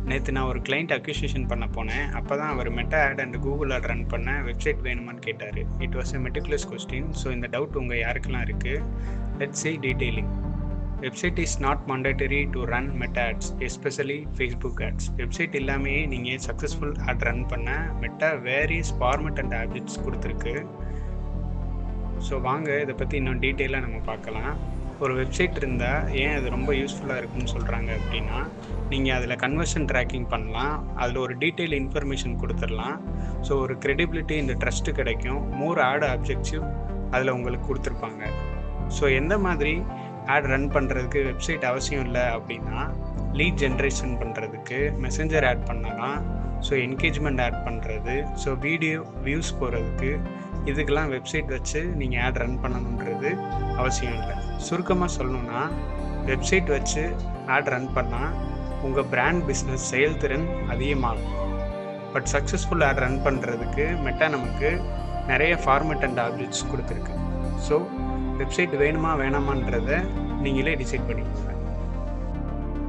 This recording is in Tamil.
நேற்று நான் ஒரு கிளைண்ட் அக்யூசியேஷன் பண்ண போனேன். அப்போ தான் அவர் meta ad and Google ad run பண்ண வெப்சைட் வேணுமான்னு கேட்டார். It was a meticulous question. So இந்த டவுட் உங்கள் யாருக்கெல்லாம் இருக்குது? Let's see detailing. Website is not mandatory to run meta ads, especially Facebook ads. Website இல்லாமே நீங்கள் சக்ஸஸ்ஃபுல் ஆட் ரன் பண்ண meta various format and objects கொடுத்துருக்கு. ஸோ வாங்க இதை பற்றி இன்னும் டீட்டெயிலாக நம்ம பார்க்கலாம். ஒரு வெப்சைட் இருந்தால் ஏன் அது ரொம்ப யூஸ்ஃபுல்லாக இருக்குன்னு சொல்கிறாங்க அப்படின்னா, நீங்கள் அதில் கன்வர்ஷன் ட்ராக்கிங் பண்ணலாம், அதில் ஒரு டீட்டெயில் இன்ஃபர்மேஷன் கொடுத்துடலாம். ஸோ ஒரு க்ரெடிபிலிட்டி இந்த ட்ரஸ்ட்டு கிடைக்கும். மோர் ஆட் ஆப்ஜெக்டிவ் அதில் உங்களுக்கு கொடுத்துருப்பாங்க. ஸோ எந்த மாதிரி ஆட் ரன் பண்ணுறதுக்கு வெப்சைட் அவசியம் இல்லை அப்படின்னா, லீட் ஜென்ரேஷன் பண்ணுறதுக்கு மெசஞ்சர் ஆட் பண்ணலாம். ஸோ என்கேஜ்மெண்ட் ஆட் பண்ணுறது, ஸோ வீடியோ வியூஸ் போகிறதுக்கு, இதுக்கெல்லாம் வெப்சைட் வச்சு நீங்கள் ஆட் ரன் பண்ணணுன்றது அவசியம் இல்லை. சுருக்கமாக சொல்லணுன்னா, வெப்சைட் வச்சு ஆட் ரன் பண்ணால் உங்கள் பிராண்ட் பிஸ்னஸ் செயல்திறன் அதிகமாகும். பட் சக்ஸஸ்ஃபுல் ஆட் ரன் பண்ணுறதுக்கு மெட்டா நமக்கு நிறைய ஃபார்மட் அண்ட் ஆப்ஜெக்ட்ஸ் கொடுத்துருக்கு. ஸோ வெப்சைட் வேணுமா வேணாமான்றதை நீங்களே டிசைட் பண்ணிக்கோங்க.